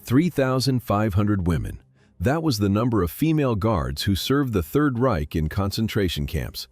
3,500 women. That was the number of female guards who served the Third Reich in concentration camps.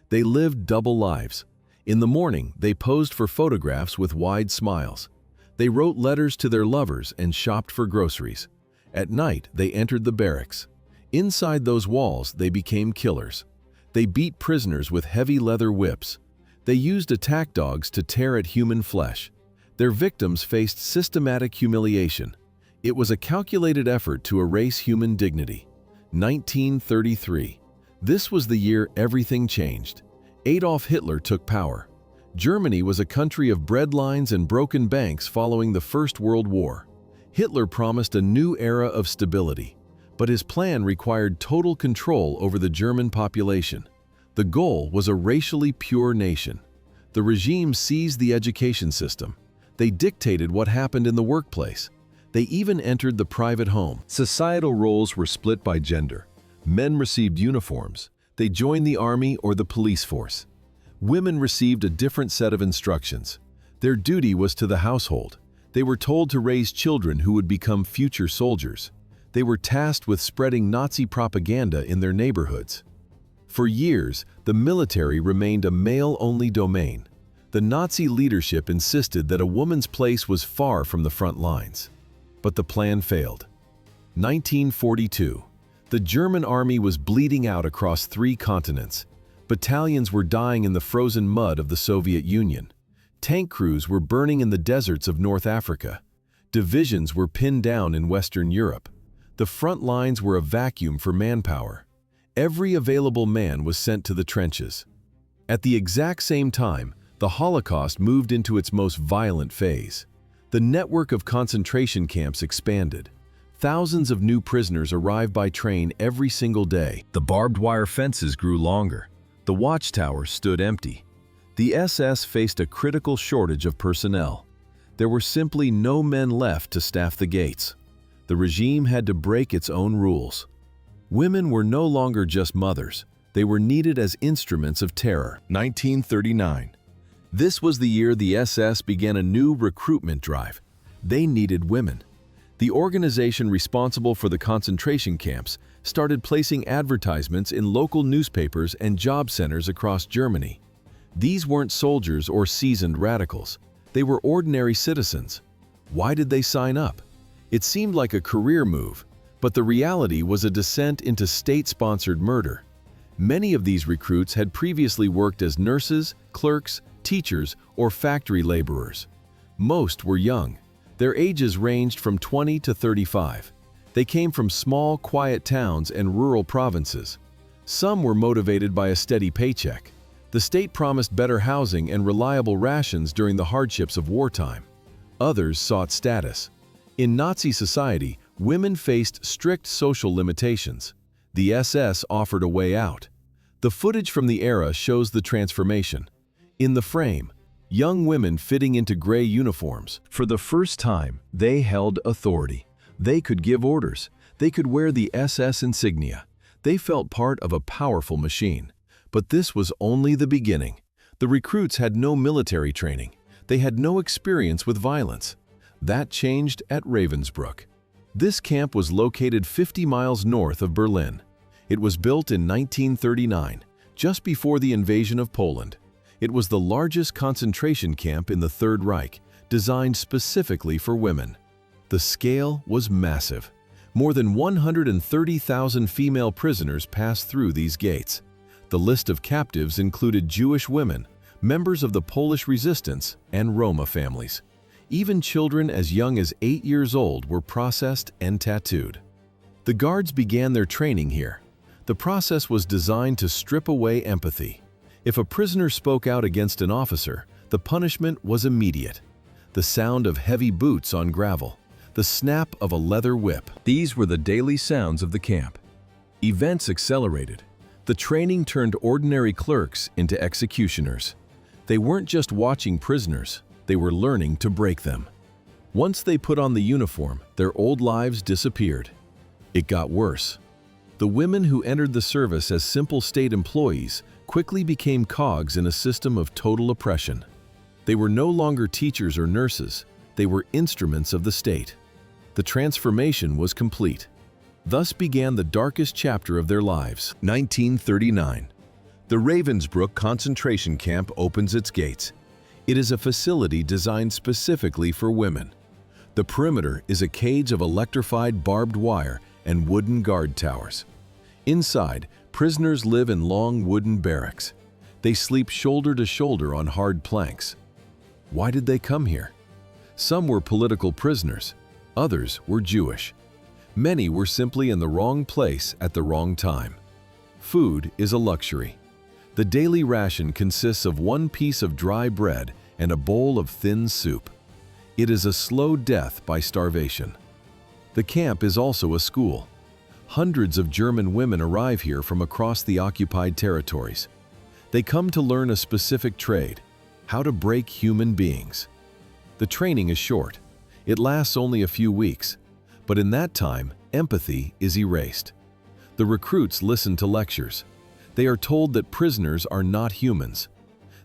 They lived double lives. In the morning, they posed for photographs with wide smiles. They wrote letters to their lovers and shopped for groceries. At night, they entered the barracks. Inside those walls, they became killers. They beat prisoners with heavy leather whips. They used attack dogs to tear at human flesh. Their victims faced systematic humiliation. It was a calculated effort to erase human dignity. 1933. This was the year everything changed. Adolf Hitler took power. Germany was a country of breadlines and broken banks following the First World War. Hitler promised a new era of stability, but his plan required total control over the German population. The goal was a racially pure nation. The regime seized the education system. They dictated what happened in the workplace. They even entered the private home. Societal roles were split by gender. Men received uniforms. They joined the army or the police force. Women received a different set of instructions. Their duty was to the household. They were told to raise children who would become future soldiers. They were tasked with spreading Nazi propaganda in their neighborhoods. For years, the military remained a male-only domain. The Nazi leadership insisted that a woman's place was far from the front lines. But the plan failed. 1942. The German army was bleeding out across 3 continents. Battalions were dying in the frozen mud of the Soviet Union. Tank crews were burning in the deserts of North Africa. Divisions were pinned down in Western Europe. The front lines were a vacuum for manpower. Every available man was sent to the trenches. At the exact same time, the Holocaust moved into its most violent phase. The network of concentration camps expanded. Thousands of new prisoners arrived by train every single day. The barbed wire fences grew longer. The watchtowers stood empty. The SS faced a critical shortage of personnel. There were simply no men left to staff the gates. The regime had to break its own rules. Women were no longer just mothers. They were needed as instruments of terror. 1939. This was the year the SS began a new recruitment drive. They needed women. The organization responsible for the concentration camps started placing advertisements in local newspapers and job centers across Germany. These weren't soldiers or seasoned radicals. They were ordinary citizens. Why did they sign up? It seemed like a career move, but the reality was a descent into state-sponsored murder. Many of these recruits had previously worked as nurses, clerks, teachers, or factory laborers. Most were young. Their ages ranged from 20 to 35. They came from small, quiet towns and rural provinces. Some were motivated by a steady paycheck. The state promised better housing and reliable rations during the hardships of wartime. Others sought status. In Nazi society, women faced strict social limitations. The SS offered a way out. The footage from the era shows the transformation. In the frame, young women fitting into gray uniforms. For the first time, they held authority. They could give orders. They could wear the SS insignia. They felt part of a powerful machine. But this was only the beginning. The recruits had no military training. They had no experience with violence. That changed at Ravensbrück. This camp was located 50 miles north of Berlin. It was built in 1939, just before the invasion of Poland. It was the largest concentration camp in the Third Reich, designed specifically for women. The scale was massive. More than 130,000 female prisoners passed through these gates. The list of captives included Jewish women, members of the Polish resistance, and Roma families. Even children as young as 8 years old were processed and tattooed. The guards began their training here. The process was designed to strip away empathy. If a prisoner spoke out against an officer, the punishment was immediate. The sound of heavy boots on gravel, the snap of a leather whip. These were the daily sounds of the camp. Events accelerated. The training turned ordinary clerks into executioners. They weren't just watching prisoners, they were learning to break them. Once they put on the uniform, their old lives disappeared. It got worse. The women who entered the service as simple state employees quickly became cogs in a system of total oppression. They were no longer teachers or nurses, they were instruments of the state. The transformation was complete. Thus began the darkest chapter of their lives. 1939. The Ravensbrück concentration camp opens its gates. It is a facility designed specifically for women. The perimeter is a cage of electrified barbed wire and wooden guard towers. Inside, prisoners live in long wooden barracks. They sleep shoulder to shoulder on hard planks. Why did they come here? Some were political prisoners. Others were Jewish. Many were simply in the wrong place at the wrong time. Food is a luxury. The daily ration consists of one piece of dry bread and a bowl of thin soup. It is a slow death by starvation. The camp is also a school. Hundreds of German women arrive here from across the occupied territories. They come to learn a specific trade, how to break human beings. The training is short. It lasts only a few weeks, but in that time, empathy is erased. The recruits listen to lectures. They are told that prisoners are not humans.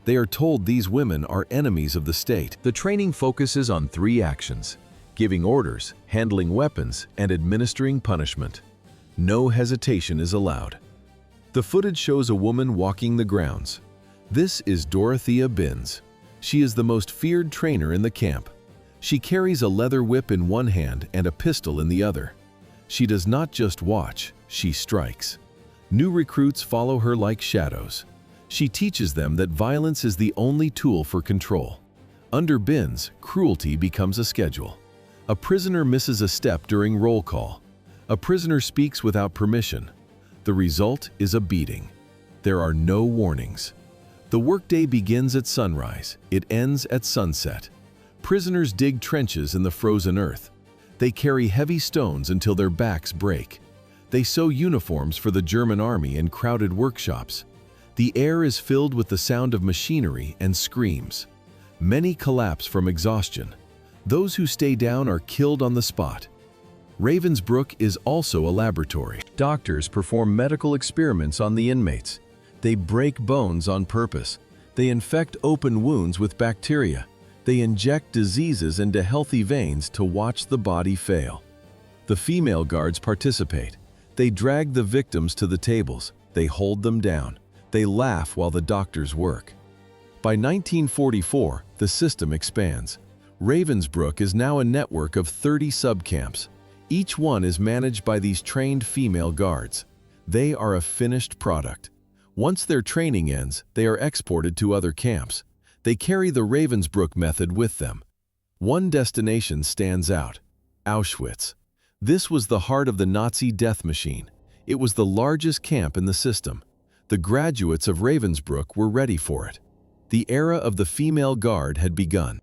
They are told these women are enemies of the state. The training focuses on 3 actions: giving orders, handling weapons, and administering punishment. No hesitation is allowed. The footage shows a woman walking the grounds. This is Dorothea Binz. She is the most feared trainer in the camp. She carries a leather whip in one hand and a pistol in the other. She does not just watch, she strikes. New recruits follow her like shadows. She teaches them that violence is the only tool for control. Under Binz, cruelty becomes a schedule. A prisoner misses a step during roll call. A prisoner speaks without permission. The result is a beating. There are no warnings. The workday begins at sunrise. It ends at sunset. Prisoners dig trenches in the frozen earth. They carry heavy stones until their backs break. They sew uniforms for the German army in crowded workshops. The air is filled with the sound of machinery and screams. Many collapse from exhaustion. Those who stay down are killed on the spot. Ravensbrück is also a laboratory. Doctors perform medical experiments on the inmates. They break bones on purpose. They infect open wounds with bacteria. They inject diseases into healthy veins to watch the body fail. The female guards participate. They drag the victims to the tables. They hold them down. They laugh while the doctors work. By 1944, the system expands. Ravensbrück is now a network of 30 subcamps. Each one is managed by these trained female guards. They are a finished product. Once their training ends, they are exported to other camps. They carry the Ravensbrück method with them. One destination stands out: Auschwitz. This was the heart of the Nazi death machine. It was the largest camp in the system. The graduates of Ravensbrück were ready for it. The era of the female guard had begun.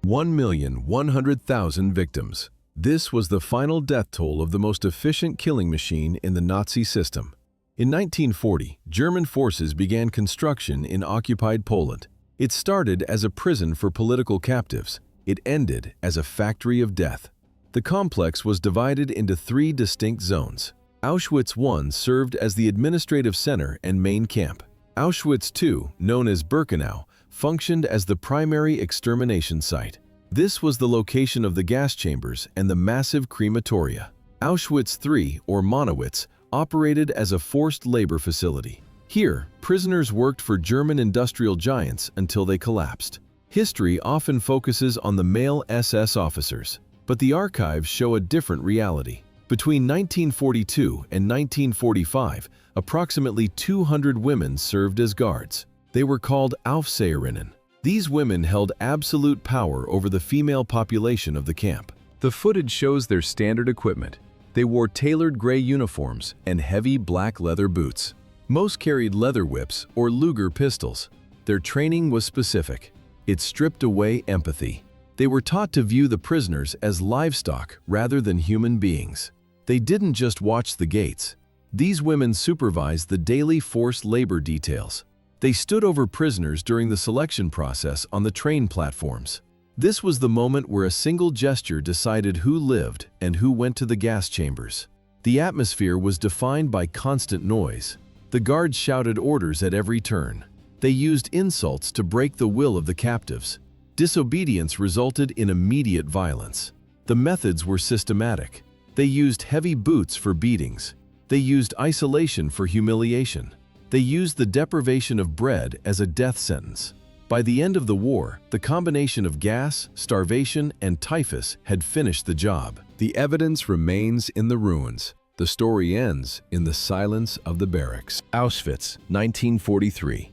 1,100,000 victims. This was the final death toll of the most efficient killing machine in the Nazi system. In 1940, German forces began construction in occupied Poland. It started as a prison for political captives. It ended as a factory of death. The complex was divided into 3 distinct zones. Auschwitz I served as the administrative center and main camp. Auschwitz II, known as Birkenau, functioned as the primary extermination site. This was the location of the gas chambers and the massive crematoria. Auschwitz III, or Monowitz, operated as a forced labor facility. Here, prisoners worked for German industrial giants until they collapsed. History often focuses on the male SS officers, but the archives show a different reality. Between 1942 and 1945, approximately 200 women served as guards. They were called Aufseherinnen. These women held absolute power over the female population of the camp. The footage shows their standard equipment. They wore tailored gray uniforms and heavy black leather boots. Most carried leather whips or Luger pistols. Their training was specific. It stripped away empathy. They were taught to view the prisoners as livestock rather than human beings. They didn't just watch the gates. These women supervised the daily forced labor details. They stood over prisoners during the selection process on the train platforms. This was the moment where a single gesture decided who lived and who went to the gas chambers. The atmosphere was defined by constant noise. The guards shouted orders at every turn. They used insults to break the will of the captives. Disobedience resulted in immediate violence. The methods were systematic. They used heavy boots for beatings. They used isolation for humiliation. They used the deprivation of bread as a death sentence. By the end of the war, the combination of gas, starvation, and typhus had finished the job. The evidence remains in the ruins. The story ends in the silence of the barracks. Auschwitz, 1943.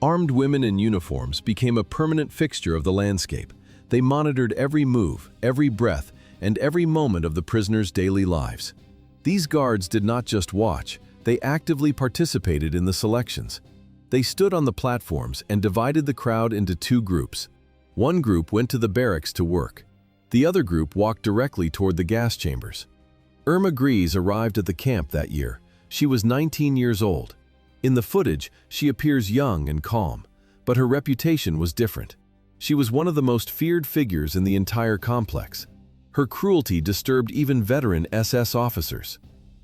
Armed women in uniforms became a permanent fixture of the landscape. They monitored every move, every breath, and every moment of the prisoners' daily lives. These guards did not just watch, they actively participated in the selections. They stood on the platforms and divided the crowd into two groups. One group went to the barracks to work. The other group walked directly toward the gas chambers. Irma Grese arrived at the camp that year. She was 19 years old. In the footage, she appears young and calm, but her reputation was different. She was one of the most feared figures in the entire complex. Her cruelty disturbed even veteran SS officers.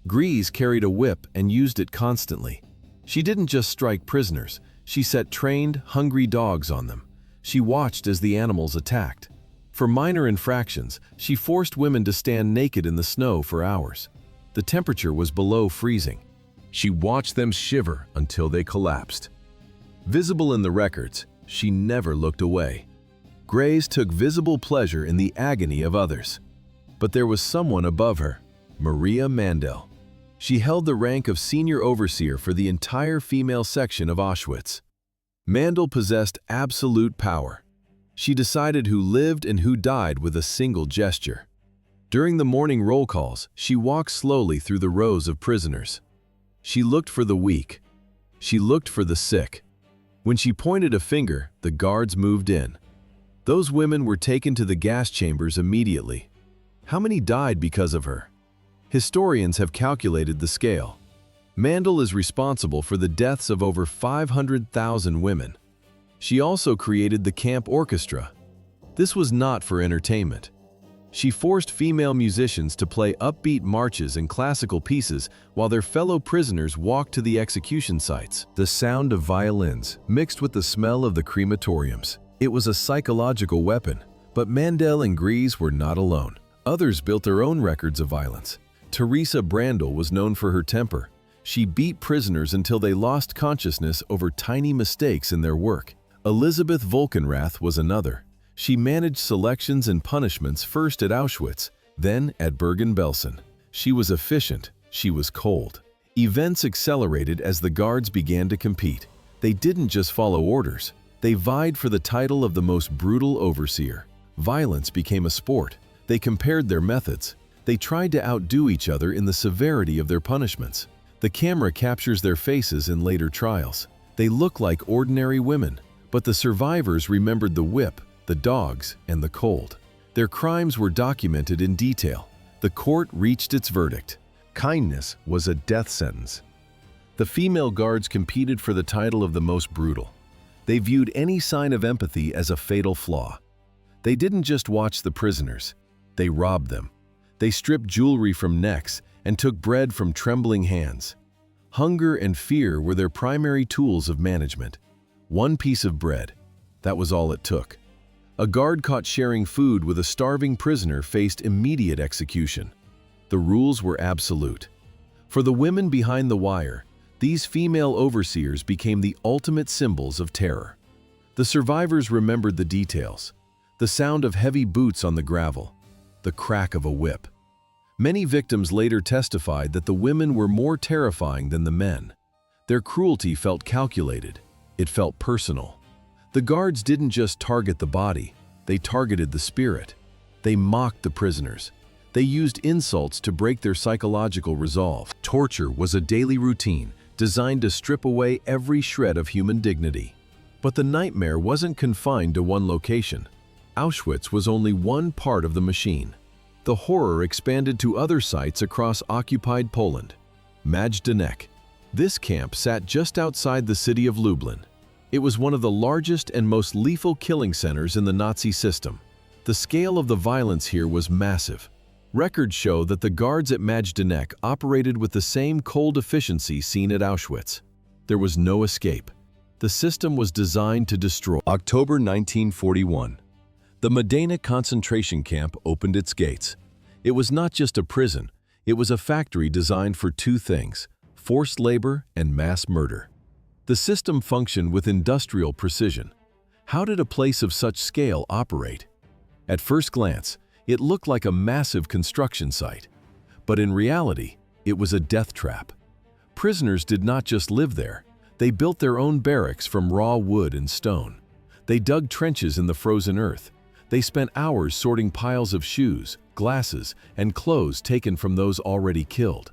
Grese carried a whip and used it constantly. She didn't just strike prisoners, she set trained, hungry dogs on them. She watched as the animals attacked. For minor infractions, she forced women to stand naked in the snow for hours. The temperature was below freezing. She watched them shiver until they collapsed. Visible in the records, she never looked away. Grese took visible pleasure in the agony of others. But there was someone above her, Maria Mandel. She held the rank of senior overseer for the entire female section of Auschwitz. Mandel possessed absolute power. She decided who lived and who died with a single gesture. During the morning roll calls, she walked slowly through the rows of prisoners. She looked for the weak. She looked for the sick. When she pointed a finger, the guards moved in. Those women were taken to the gas chambers immediately. How many died because of her? Historians have calculated the scale. Mandel is responsible for the deaths of over 500,000 women. She also created the camp orchestra. This was not for entertainment. She forced female musicians to play upbeat marches and classical pieces while their fellow prisoners walked to the execution sites. The sound of violins mixed with the smell of the crematoriums. It was a psychological weapon, but Mandel and Grese were not alone. Others built their own records of violence. Teresa Brandl was known for her temper. She beat prisoners until they lost consciousness over tiny mistakes in their work. Elisabeth Volkenrath was another. She managed selections and punishments first at Auschwitz, then at Bergen-Belsen. She was efficient, she was cold. Events accelerated as the guards began to compete. They didn't just follow orders, they vied for the title of the most brutal overseer. Violence became a sport. They compared their methods. They tried to outdo each other in the severity of their punishments. The camera captures their faces in later trials. They look like ordinary women, but the survivors remembered the whip, the dogs, and the cold. Their crimes were documented in detail. The court reached its verdict. Kindness was a death sentence. The female guards competed for the title of the most brutal. They viewed any sign of empathy as a fatal flaw. They didn't just watch the prisoners, they robbed them. They stripped jewelry from necks and took bread from trembling hands. Hunger and fear were their primary tools of management. One piece of bread, that was all it took. A guard caught sharing food with a starving prisoner faced immediate execution. The rules were absolute. For the women behind the wire, these female overseers became the ultimate symbols of terror. The survivors remembered the details: the sound of heavy boots on the gravel, the crack of a whip. Many victims later testified that the women were more terrifying than the men. Their cruelty felt calculated. It felt personal. The guards didn't just target the body, they targeted the spirit. They mocked the prisoners. They used insults to break their psychological resolve. Torture was a daily routine designed to strip away every shred of human dignity. But the nightmare wasn't confined to one location. Auschwitz was only one part of the machine. The horror expanded to other sites across occupied Poland. Majdanek. This camp sat just outside the city of Lublin. It was one of the largest and most lethal killing centers in the Nazi system. The scale of the violence here was massive. Records show that the guards at Majdanek operated with the same cold efficiency seen at Auschwitz. There was no escape. The system was designed to destroy. October 1941. The Majdanek concentration camp opened its gates. It was not just a prison, it was a factory designed for two things: forced labor and mass murder. The system functioned with industrial precision. How did a place of such scale operate? At first glance, it looked like a massive construction site. But in reality, it was a death trap. Prisoners did not just live there, they built their own barracks from raw wood and stone. They dug trenches in the frozen earth. They spent hours sorting piles of shoes, glasses, and clothes taken from those already killed.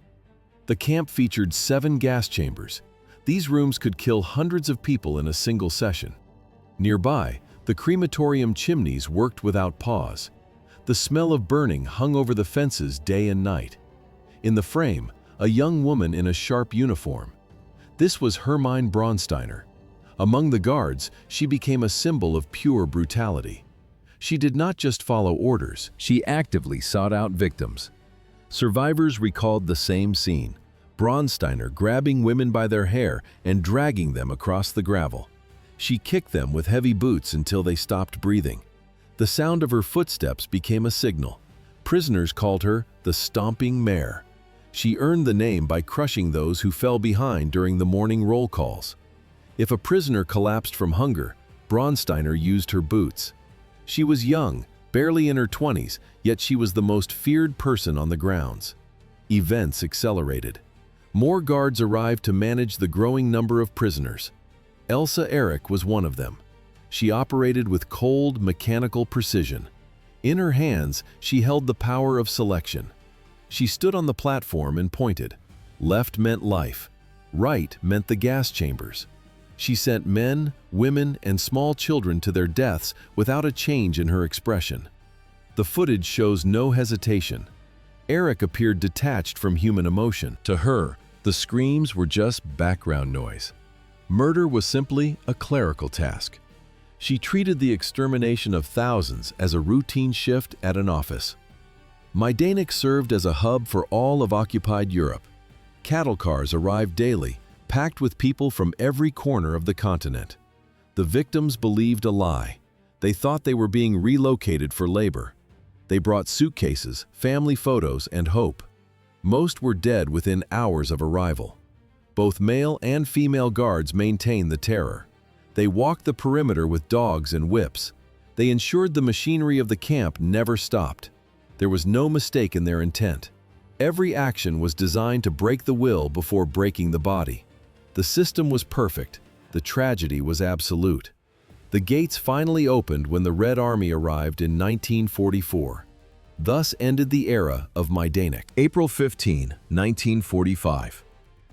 The camp featured 7 gas chambers. These rooms could kill hundreds of people in a single session. Nearby, the crematorium chimneys worked without pause. The smell of burning hung over the fences day and night. In the frame, a young woman in a sharp uniform. This was Hermine Braunsteiner. Among the guards, she became a symbol of pure brutality. She did not just follow orders, she actively sought out victims. Survivors recalled the same scene: Braunsteiner grabbing women by their hair and dragging them across the gravel. She kicked them with heavy boots until they stopped breathing. The sound of her footsteps became a signal. Prisoners called her the Stomping Mare. She earned the name by crushing those who fell behind during the morning roll calls. If a prisoner collapsed from hunger, Braunsteiner used her boots. She was young, barely in her 20s, yet she was the most feared person on the grounds. Events accelerated. More guards arrived to manage the growing number of prisoners. Elsa Eric was one of them. She operated with cold, mechanical precision. In her hands, she held the power of selection. She stood on the platform and pointed. Left meant life. Right meant the gas chambers. She sent men, women, and small children to their deaths without a change in her expression. The footage shows no hesitation. Eric appeared detached from human emotion. To her, the screams were just background noise. Murder was simply a clerical task. She treated the extermination of thousands as a routine shift at an office. Majdanek served as a hub for all of occupied Europe. Cattle cars arrived daily, packed with people from every corner of the continent. The victims believed a lie. They thought they were being relocated for labor. They brought suitcases, family photos, and hope. Most were dead within hours of arrival. Both male and female guards maintained the terror. They walked the perimeter with dogs and whips. They ensured the machinery of the camp never stopped. There was no mistake in their intent. Every action was designed to break the will before breaking the body. The system was perfect. The tragedy was absolute. The gates finally opened when the Red Army arrived in 1944. Thus ended the era of Majdanek. April 15, 1945.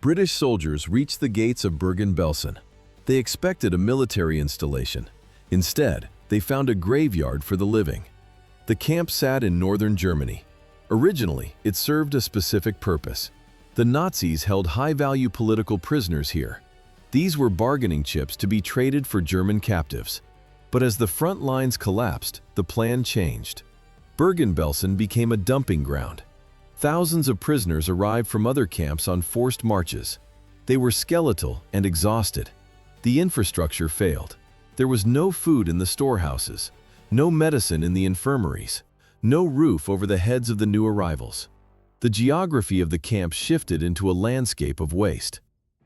British soldiers reached the gates of Bergen-Belsen. They expected a military installation. Instead, they found a graveyard for the living. The camp sat in northern Germany. Originally, it served a specific purpose. The Nazis held high-value political prisoners here. These were bargaining chips to be traded for German captives. But as the front lines collapsed, the plan changed. Bergen-Belsen became a dumping ground. Thousands of prisoners arrived from other camps on forced marches. They were skeletal and exhausted. The infrastructure failed. There was no food in the storehouses, no medicine in the infirmaries, no roof over the heads of the new arrivals. The geography of the camp shifted into a landscape of waste.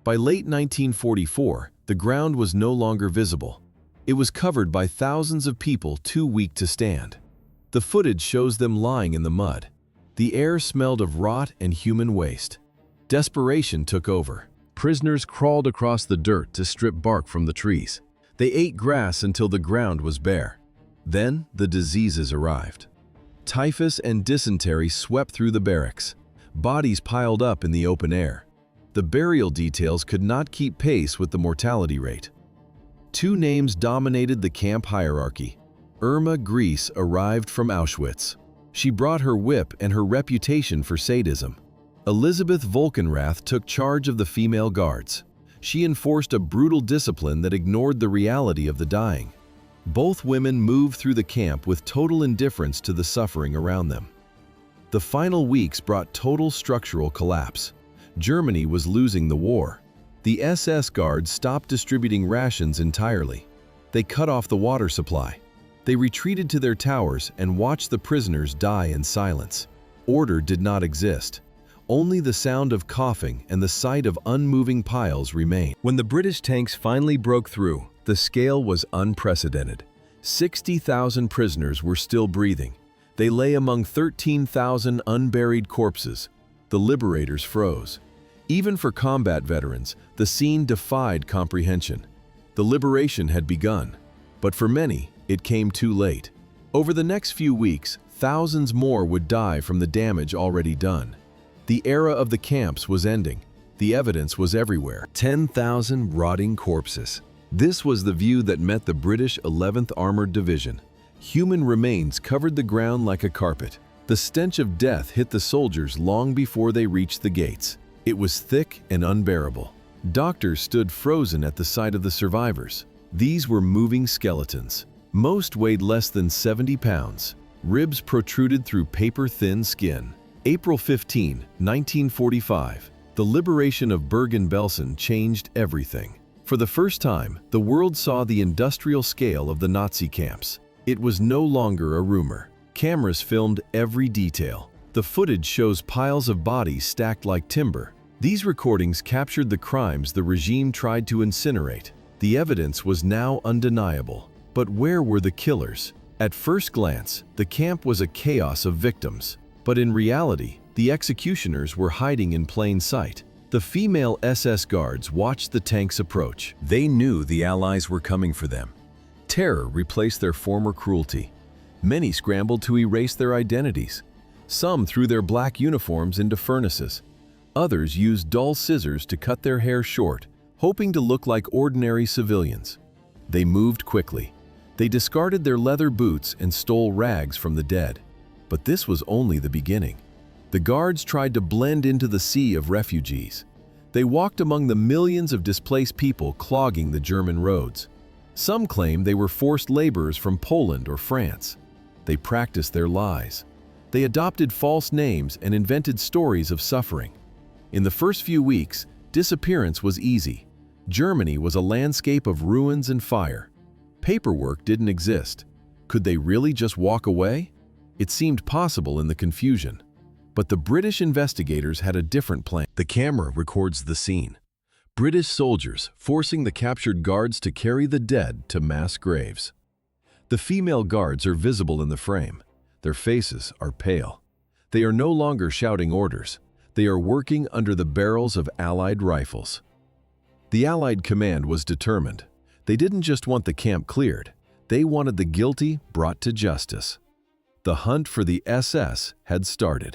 By late 1944, the ground was no longer visible. It was covered by thousands of people too weak to stand. The footage shows them lying in the mud. The air smelled of rot and human waste. Desperation took over. Prisoners crawled across the dirt to strip bark from the trees. They ate grass until the ground was bare. Then the diseases arrived. Typhus and dysentery swept through the barracks. Bodies piled up in the open air. The burial details could not keep pace with the mortality rate. Two names dominated the camp hierarchy. Irma Grese arrived from Auschwitz. She brought her whip and her reputation for sadism. Elisabeth Volkenrath took charge of the female guards. She enforced a brutal discipline that ignored the reality of the dying. Both women moved through the camp with total indifference to the suffering around them. The final weeks brought total structural collapse. Germany was losing the war. The SS guards stopped distributing rations entirely. They cut off the water supply. They retreated to their towers and watched the prisoners die in silence. Order did not exist. Only the sound of coughing and the sight of unmoving piles remained. When the British tanks finally broke through, the scale was unprecedented. 60,000 prisoners were still breathing. They lay among 13,000 unburied corpses. The liberators froze. Even for combat veterans, the scene defied comprehension. The liberation had begun, but for many, it came too late. Over the next few weeks, thousands more would die from the damage already done. The era of the camps was ending. The evidence was everywhere. 10,000 rotting corpses. This was the view that met the British 11th Armored Division. Human remains covered the ground like a carpet. The stench of death hit the soldiers long before they reached the gates. It was thick and unbearable. Doctors stood frozen at the sight of the survivors. These were moving skeletons. Most weighed less than 70 pounds. Ribs protruded through paper-thin skin. April 15, 1945. The liberation of Bergen-Belsen changed everything. For the first time, the world saw the industrial scale of the Nazi camps. It was no longer a rumor. Cameras filmed every detail. The footage shows piles of bodies stacked like timber. These recordings captured the crimes the regime tried to incinerate. The evidence was now undeniable. But where were the killers? At first glance, the camp was a chaos of victims. But in reality, the executioners were hiding in plain sight. The female SS guards watched the tanks approach. They knew the Allies were coming for them. Terror replaced their former cruelty. Many scrambled to erase their identities. Some threw their black uniforms into furnaces. Others used dull scissors to cut their hair short, hoping to look like ordinary civilians. They moved quickly. They discarded their leather boots and stole rags from the dead. But this was only the beginning. The guards tried to blend into the sea of refugees. They walked among the millions of displaced people clogging the German roads. Some claimed they were forced laborers from Poland or France. They practiced their lies. They adopted false names and invented stories of suffering. In the first few weeks, disappearance was easy. Germany was a landscape of ruins and fire. Paperwork didn't exist. Could they really just walk away? It seemed possible in the confusion. But the British investigators had a different plan. The camera records the scene. British soldiers forcing the captured guards to carry the dead to mass graves. The female guards are visible in the frame. Their faces are pale. They are no longer shouting orders. They are working under the barrels of Allied rifles. The Allied command was determined. They didn't just want the camp cleared. They wanted the guilty brought to justice. The hunt for the SS had started.